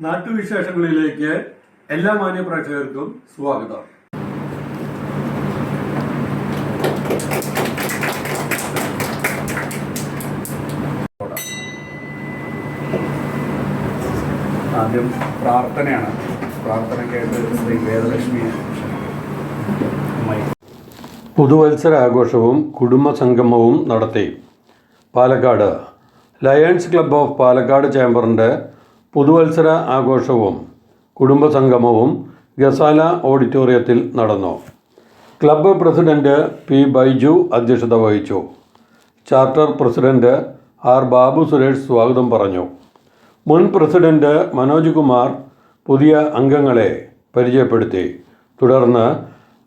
നാട്ടുവിശേഷങ്ങളിലേക്ക് എല്ലാ മാന്യ പ്രേക്ഷകർക്കും സ്വാഗതം. ആദ്യം പ്രാർത്ഥനയാണ്. പ്രാർത്ഥനയ്ക്കായിട്ട് ശ്രീ വേദലക്ഷ്മി. പുതുവത്സരാഘോഷവും കുടുംബസംഗമവും നടത്തി. Palakkad lions club of Palakkad ചേംബറിൻ്റെ പുതുവത്സര ആഘോഷവും കുടുംബസംഗമവും ഗസാല ഓഡിറ്റോറിയത്തിൽ നടന്നു. ക്ലബ്ബ് പ്രസിഡന്റ് പി ബൈജു അധ്യക്ഷത വഹിച്ചു. Charter president R Babu Suresh സ്വാഗതം പറഞ്ഞു. മുൻ പ്രസിഡന്റ് മനോജ് കുമാർ പുതിയ അംഗങ്ങളെ പരിചയപ്പെടുത്തി. തുടർന്ന്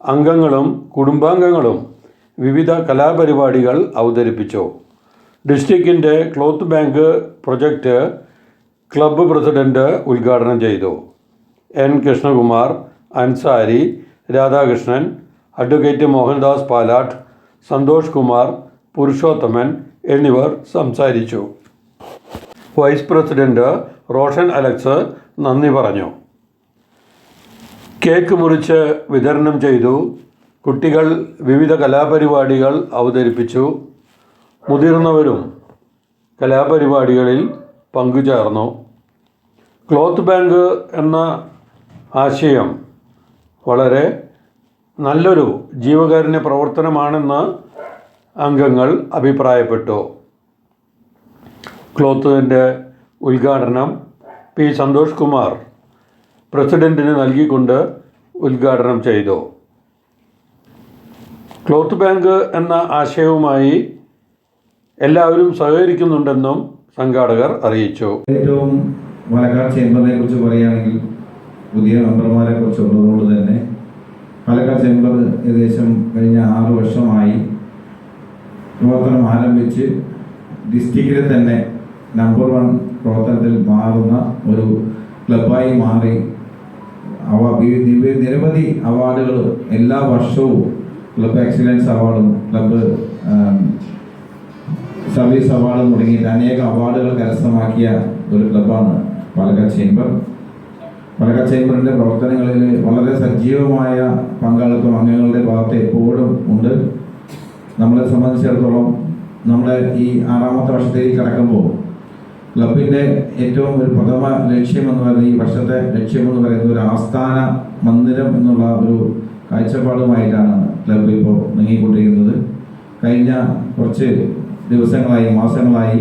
അംഗങ്ങളും കുടുംബാംഗങ്ങളും വിവിധ കലാപരിപാടികൾ അവതരിപ്പിച്ചു. ഡിസ്ട്രിക്റ്റിൻ്റെ cloth bank project club president ഉദ്ഘാടനം ചെയ്തു. എൻ കൃഷ്ണകുമാർ, അൻസാരി, രാധാകൃഷ്ണൻ, അഡ്വക്കേറ്റ് മോഹൻദാസ് പാലാട്ട്, സന്തോഷ് കുമാർ, പുരുഷോത്തമൻ എന്നിവർ സംസാരിച്ചു. വൈസ് പ്രസിഡന്റ് റോഷൻ അലക്സ് നന്ദി പറഞ്ഞു. കേക്ക് മുറിച്ച് വിതരണം ചെയ്തു. കുട്ടികൾ വിവിധ കലാപരിപാടികൾ അവതരിപ്പിച്ചു. മുതിർന്നവരും കലാപരിപാടികളിൽ പങ്കുചേർന്നു. ക്ലോത്ത് ബാങ്ക് എന്ന ആശയം വളരെ നല്ലൊരു ജീവകാരുണ്യ പ്രവർത്തനമാണെന്ന് അംഗങ്ങൾ അഭിപ്രായപ്പെട്ടു. ക്ലോത്തിൻ്റെ ഉദ്ഘാടനം പി സന്തോഷ് കുമാർ പ്രസിഡന്റിന് നൽകിക്കൊണ്ട് ഉദ്ഘാടനം ചെയ്തു. ക്ലോത്ത് ബാങ്ക് എന്ന ആശയവുമായി എല്ലാവരും സഹകരിക്കുന്നുണ്ടെന്നും സംഘാടകർ അറിയിച്ചു. ഏറ്റവും പാലക്കാട് ചേംബറിനെ കുറിച്ച് പറയുകയാണെങ്കിൽ പുതിയ മെമ്പർമാരെ കുറിച്ചുള്ളതുകൊണ്ട് തന്നെ പാലക്കാട് ചേംബർ ഏകദേശം കഴിഞ്ഞ 6 വർഷമായി പ്രവർത്തനം ആരംഭിച്ച് ഡിസ്ട്രിക്റ്റിലെ തന്നെ നമ്പർ 1 പ്രവർത്തനത്തിൽ മാറുന്ന ഒരു ക്ലബായി മാറി. നിരവധി അവാർഡുകൾ എല്ലാ വർഷവും ക്ലബ് എക്സലൻസ് അവാർഡും ക്ലബ്ബ് സർവീസ് അവാർഡും തുടങ്ങിയിട്ട് അനേക അവാർഡുകൾ കരസ്ഥമാക്കിയ ഒരു ക്ലബ്ബാണ് പാലക്കാട് ചേംബർ. പാലക്കാട് ചേംബറിൻ്റെ പ്രവർത്തനങ്ങളിൽ വളരെ സജീവമായ പങ്കാളിത്തം അംഗങ്ങളുടെ ഭാഗത്ത് എപ്പോഴും ഉണ്ട്. നമ്മളെ സംബന്ധിച്ചിടത്തോളം നമ്മുടെ ഈ 6ാമത്തെ വർഷത്തേക്ക് കടക്കുമ്പോൾ ക്ലബിൻ്റെ ഏറ്റവും ഒരു പ്രഥമ ലക്ഷ്യമെന്ന് പറയുന്നത്, ഈ വർഷത്തെ ലക്ഷ്യമെന്ന് പറയുന്നത് ഒരു ആസ്ഥാന മന്ദിരം എന്നുള്ള ഒരു കാഴ്ചപ്പാടുമായിട്ടാണ് ക്ലബ്ബ് ഇപ്പോൾ നീങ്ങിക്കൊണ്ടിരിക്കുന്നത്. കഴിഞ്ഞ കുറച്ച് ദിവസങ്ങളായി, മാസങ്ങളായി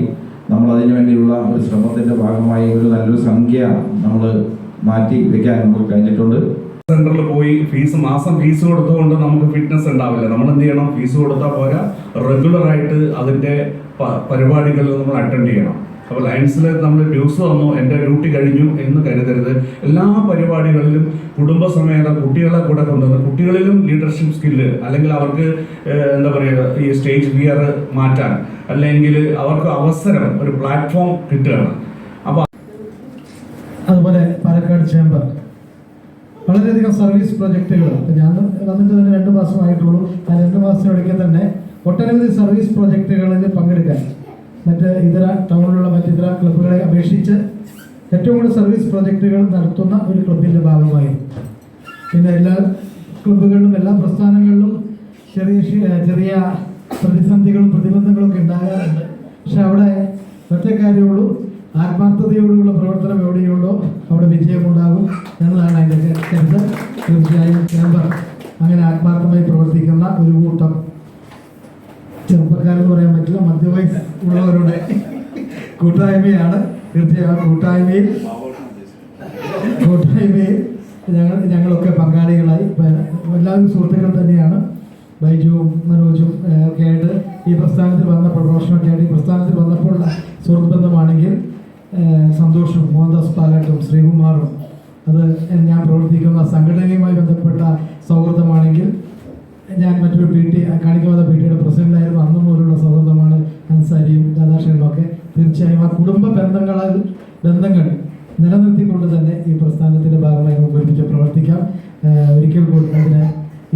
നമ്മൾ അതിനു വേണ്ടിയുള്ള ഒരു ശ്രമത്തിൻ്റെ ഭാഗമായി ഒരു നല്ലൊരു സംഖ്യ നമ്മൾ മാറ്റി വെക്കാൻ നമുക്ക് കഴിഞ്ഞിട്ടുണ്ട്. സെന്ററിൽ പോയി മാസം ഫീസ് കൊടുത്തുകൊണ്ട് നമുക്ക് ഫിറ്റ്നസ് ഉണ്ടാവില്ല. നമ്മൾ എന്ത് ചെയ്യണം? ഫീസ് കൊടുത്താൽ പോരാ, റെഗുലറായിട്ട് അതിൻ്റെ പരിപാടികളിൽ നമ്മൾ അറ്റൻഡ് ചെയ്യണം. അപ്പോൾ ലയൺസിൽ നമ്മൾ ഡ്യൂസ് വന്നു, എൻ്റെ ഡ്യൂട്ടി കഴിഞ്ഞു എന്ന് കരുതരുത്. എല്ലാ പരിപാടികളിലും കുടുംബസമേതം കുട്ടികളെ കൂടെ കൊണ്ടുവന്ന് കുട്ടികളിലും ലീഡർഷിപ്പ് സ്കില്ല്, അല്ലെങ്കിൽ അവർക്ക് എന്താ പറയുക, ഈ സ്റ്റേജ് ഫിയർ മാറ്റാൻ, അല്ലെങ്കിൽ അവർക്ക് അവസരം, ഒരു പ്ലാറ്റ്ഫോം കിട്ടുകയാണ്. അപ്പോൾ അതുപോലെ പാലക്കാട് ചേംബർ വളരെയധികം സർവീസ് പ്രൊജക്റ്റുകൾ, ഞാൻ വന്നിട്ട് തന്നെ 2 മാസമായിട്ടുള്ളൂ. ആ 2 മാസത്തിനിടയ്ക്ക് തന്നെ ഒട്ടനവധി സർവീസ് പ്രൊജക്റ്റുകളിൽ പങ്കെടുക്കാൻ മറ്റ് ഇതര ടൗണിലുള്ള മറ്റിതര ക്ലബ്ബുകളെ അപേക്ഷിച്ച് ഏറ്റവും കൂടുതൽ സർവീസ് പ്രൊജക്റ്റുകൾ നടത്തുന്ന ഒരു ക്ലബിൻ്റെ ഭാഗമായി. പിന്നെ എല്ലാ ക്ലബ്ബുകളിലും എല്ലാ പ്രസ്ഥാനങ്ങളിലും ചെറിയ പ്രതിസന്ധികളും പ്രതിബന്ധങ്ങളും ഒക്കെ ഉണ്ടാകാറുണ്ട്. പക്ഷെ അവിടെ ഒറ്റ കാര്യമുള്ളൂ, ആത്മാർത്ഥതയോടുള്ള പ്രവർത്തനം എവിടെയുള്ളോ അവിടെ വിജയമുണ്ടാകും എന്നതാണ് അതിൻ്റെ കരുത്ത്. തീർച്ചയായും ചേംബർ അങ്ങനെ ആത്മാർത്ഥമായി പ്രവർത്തിക്കുന്ന ഒരു കൂട്ടം ചെറുപ്പക്കാരെന്ന് പറയാൻ പറ്റില്ല, മധ്യവയസ് ഉള്ളവരുടെ കൂട്ടായ്മയാണ്. തീർച്ചയായും കൂട്ടായ്മയിൽ ഞങ്ങളൊക്കെ പങ്കാളികളായി. എല്ലാവരും സുഹൃത്തുക്കൾ തന്നെയാണ്. ബൈജുവും മനോജും ഒക്കെ ആയിട്ട് ഈ പ്രസ്ഥാനത്തിൽ വന്നപ്പോൾ, റോഷനൊക്കെ ആയിട്ട് ഈ പ്രസ്ഥാനത്തിൽ വന്നപ്പോൾ സുഹൃത്ത് ബന്ധമാണെങ്കിൽ സന്തോഷും മോഹൻദാസ് പാലാട്ടും ശ്രീകുമാറും, അത് ഞാൻ പ്രവർത്തിക്കുന്ന സംഘടനയുമായി ബന്ധപ്പെട്ട സൗഹൃദമാണെങ്കിൽ ഞാൻ മറ്റൊരു കാണിക്കാത്ത PTA പ്രസിഡന്റായിരുന്നു, അന്നും പോലുള്ള സൗഹൃദമാണ് അൻസാരിയും രാധാകൃഷ്ണനും ഒക്കെ. തീർച്ചയായും ആ കുടുംബ ബന്ധങ്ങൾ നിലനിർത്തിക്കൊണ്ട് തന്നെ ഈ പ്രസ്ഥാനത്തിൻ്റെ ഭാഗമായി നമുക്ക് ഒരുമിച്ച് പ്രവർത്തിക്കാം. ഒരിക്കൽ കൂടി അതിന്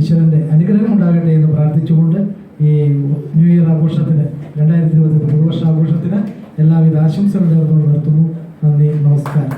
ഈശ്വരൻ്റെ അനുഗ്രഹം ഉണ്ടാകട്ടെ എന്ന് പ്രാർത്ഥിച്ചുകൊണ്ട് ഈ ന്യൂ ഇയർ ആഘോഷത്തിന് 2020 പുതുവർഷാഘോഷത്തിന് എല്ലാവിധ ആശംസകൾ നേർന്നുകൊണ്ട് നിർത്തുന്നു. നന്ദി, നമസ്കാരം.